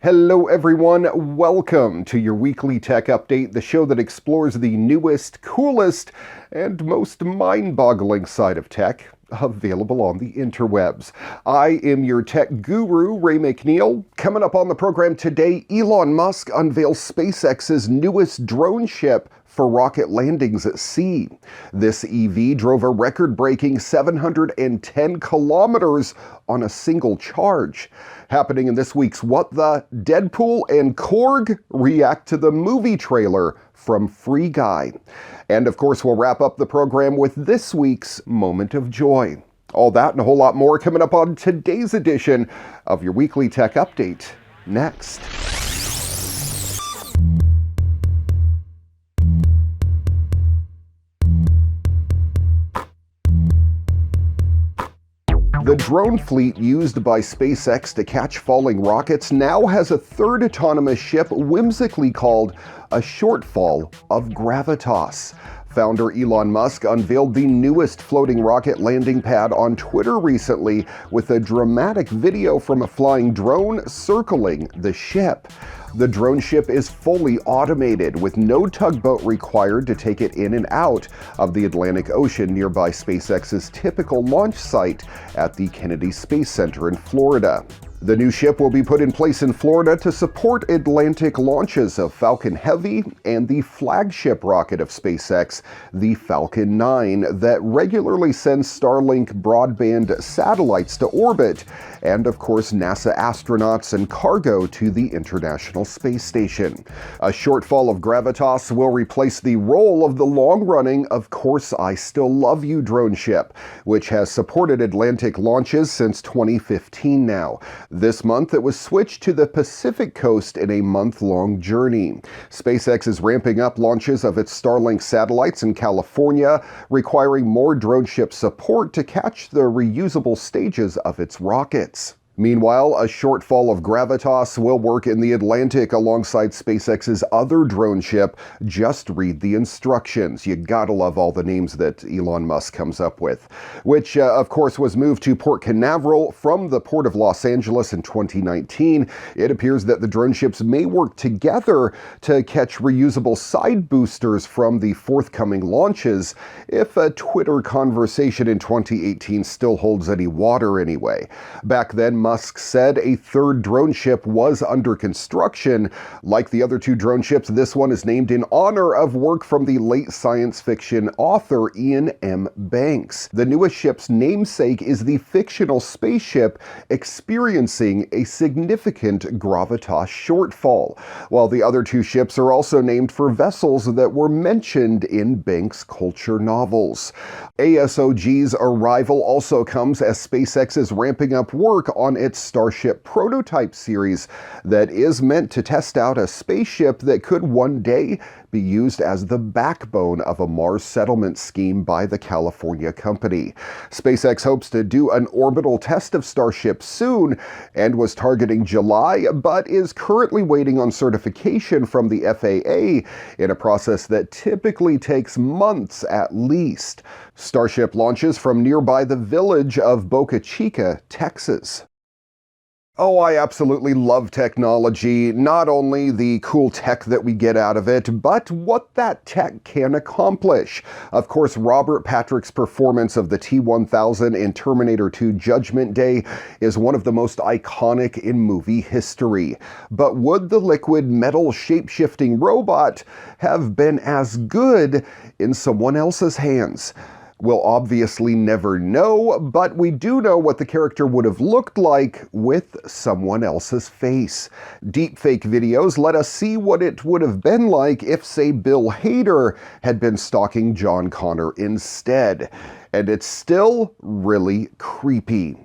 Hello everyone, welcome to your weekly tech update, the show that explores the newest, coolest, and most mind-boggling side of tech available on the interwebs. I am your tech guru, Ray McNeil. Coming up on the program today, Elon Musk unveils SpaceX's newest drone ship for rocket landings at sea. This EV drove a record-breaking 710 kilometers on a single charge. Happening in this week's What the? Deadpool and Korg react to the movie trailer from Free Guy. And of course, we'll wrap up the program with this week's Moment of Joy. All that and a whole lot more coming up on today's edition of your weekly tech update. Next. The drone fleet used by SpaceX to catch falling rockets now has a third autonomous ship whimsically called a shortfall of Gravitas. Founder Elon Musk unveiled the newest floating rocket landing pad on Twitter recently with a dramatic video from a flying drone circling the ship. The drone ship is fully automated with no tugboat required to take it in and out of the Atlantic Ocean nearby SpaceX's typical launch site at the Kennedy Space Center in Florida. The new ship will be put in place in Florida to support Atlantic launches of Falcon Heavy and the flagship rocket of SpaceX, the Falcon 9, that regularly sends Starlink broadband satellites to orbit, and of course NASA astronauts and cargo to the International Space Station. A shortfall of Gravitas will replace the role of the long-running Of Course I Still Love You drone ship, which has supported Atlantic launches since 2015 now. This month, it was switched to the Pacific coast in a month-long journey. SpaceX is ramping up launches of its Starlink satellites in California, requiring more drone ship support to catch the reusable stages of its rockets. Meanwhile, a shortfall of Gravitas will work in the Atlantic alongside SpaceX's other drone ship. Just read the instructions. You gotta love all the names that Elon Musk comes up with. Which, of course, was moved to Port Canaveral from the Port of Los Angeles in 2019. It appears that the drone ships may work together to catch reusable side boosters from the forthcoming launches, if a Twitter conversation in 2018 still holds any water anyway. Back then, Musk said a third drone ship was under construction. Like the other two drone ships, this one is named in honor of work from the late science fiction author Iain M. Banks. The newest ship's namesake is the fictional spaceship experiencing a significant Gravitas shortfall, while the other two ships are also named for vessels that were mentioned in Banks' culture novels. ASOG's arrival also comes as SpaceX is ramping up work on its Starship prototype series that is meant to test out a spaceship that could one day be used as the backbone of a Mars settlement scheme by the California company. SpaceX hopes to do an orbital test of Starship soon and was targeting July, but is currently waiting on certification from the FAA in a process that typically takes months at least. Starship launches from nearby the village of Boca Chica, Texas. Oh, I absolutely love technology, not only the cool tech that we get out of it, but what that tech can accomplish. Of course, Robert Patrick's performance of the T-1000 in Terminator 2 Judgment Day is one of the most iconic in movie history. But would the liquid metal shape-shifting robot have been as good in someone else's hands? We'll obviously never know, but we do know what the character would have looked like with someone else's face. Deepfake videos let us see what it would have been like if, say, Bill Hader had been stalking John Connor instead. And it's still really creepy.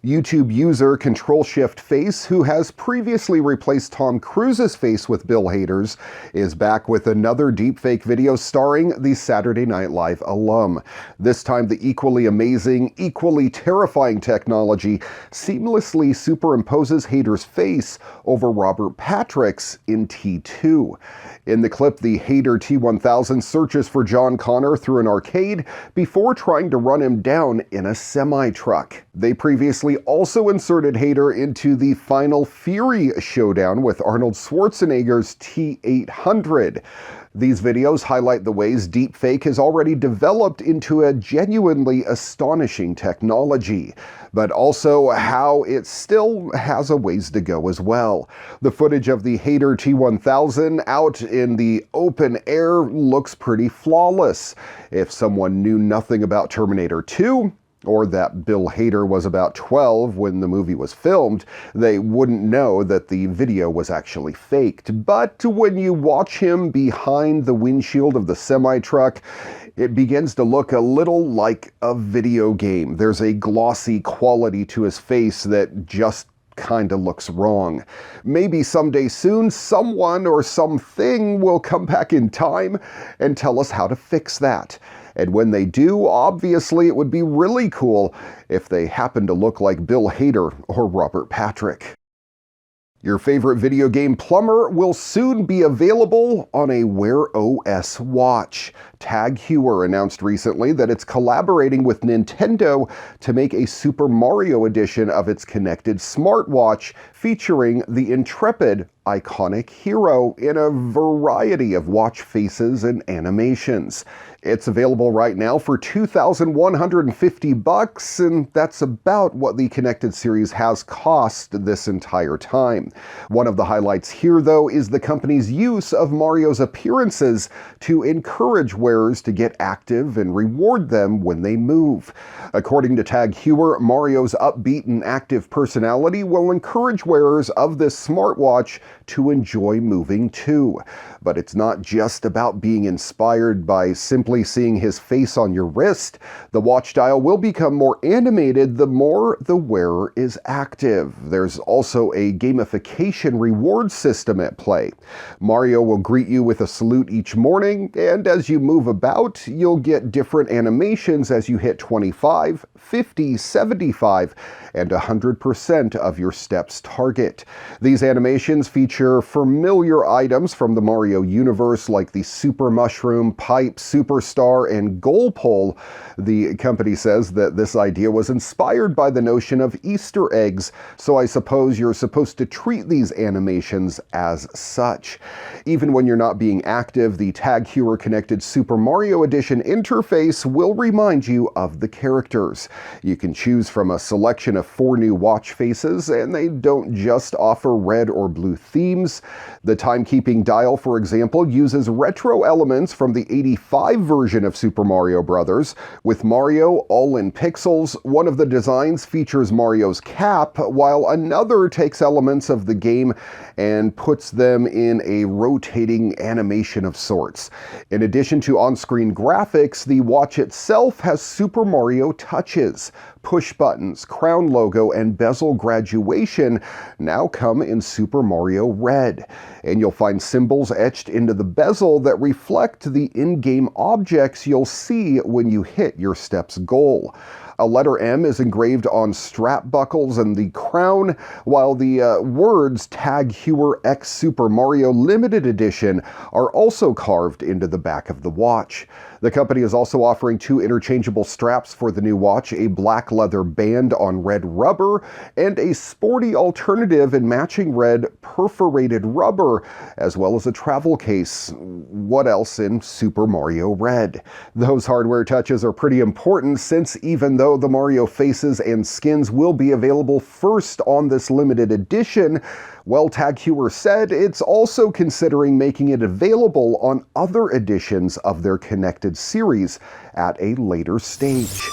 YouTube user Control-Shift-Face, who has previously replaced Tom Cruise's face with Bill Hader's, is back with another deepfake video starring the Saturday Night Live alum. This time, the equally amazing, equally terrifying technology seamlessly superimposes Hader's face over Robert Patrick's in T2. In the clip, the Hader T-1000 searches for John Connor through an arcade before trying to run him down in a semi-truck. They previously previously also inserted Hader into the Final Fury showdown with Arnold Schwarzenegger's T-800. These videos highlight the ways deepfake has already developed into a genuinely astonishing technology, but also how it still has a ways to go as well. The footage of the Hader T-1000 out in the open air looks pretty flawless. If someone knew nothing about Terminator 2, or that Bill Hader was about 12 when the movie was filmed, they wouldn't know that the video was actually faked. But when you watch him behind the windshield of the semi-truck, it begins to look a little like a video game. There's a glossy quality to his face that just kinda looks wrong. Maybe someday soon, someone or something will come back in time and tell us how to fix that. And when they do, obviously it would be really cool if they happen to look like Bill Hader or Robert Patrick. Your favorite video game plumber will soon be available on a Wear OS watch. TAG Heuer announced recently that it's collaborating with Nintendo to make a Super Mario edition of its connected smartwatch featuring the intrepid, iconic hero in a variety of watch faces and animations. It's available right now for $2,150, and that's about what the Connected series has cost this entire time. One of the highlights here, though, is the company's use of Mario's appearances to encourage wearers to get active and reward them when they move. According to TAG Heuer, Mario's upbeat and active personality will encourage wearers of this smartwatch to enjoy moving too. But it's not just about being inspired by simply seeing his face on your wrist. The watch dial will become more animated the more the wearer is active. There's also a gamification reward system at play. Mario will greet you with a salute each morning, and as you move about, you'll get different animations as you hit 25, 50, 75, and 100% of your steps target. These animations feature familiar items from the Mario universe like the Super Mushroom, Pipe, Superstar, and Goal Pole. The company says that this idea was inspired by the notion of Easter eggs, so I suppose you're supposed to treat these animations as such. Even when you're not being active, the TAG Heuer Connected Super Mario Edition interface will remind you of the characters. You can choose from a selection of 4 new watch faces, and they don't just offer red or blue themes. The timekeeping dial, for example, uses retro elements from the '85 version of Super Mario Bros. With Mario all in pixels, one of the designs features Mario's cap, while another takes elements of the game and puts them in a rotating animation of sorts. In addition to on-screen graphics, the watch itself has Super Mario touches. Push buttons, crown logo, and bezel graduation now come in Super Mario Red. And you'll find symbols etched into the bezel that reflect the in-game objects you'll see when you hit your step's goal. A letter M is engraved on strap buckles and the crown, while the words TAG Heuer X Super Mario Limited Edition are also carved into the back of the watch. The company is also offering 2 interchangeable straps for the new watch, a black leather band on red rubber, and a sporty alternative in matching red perforated rubber, as well as a travel case. What else in Super Mario Red? Those hardware touches are pretty important, since even though the Mario faces and skins will be available first on this limited edition, well, TAG Heuer said it's also considering making it available on other editions of their Connected series at a later stage.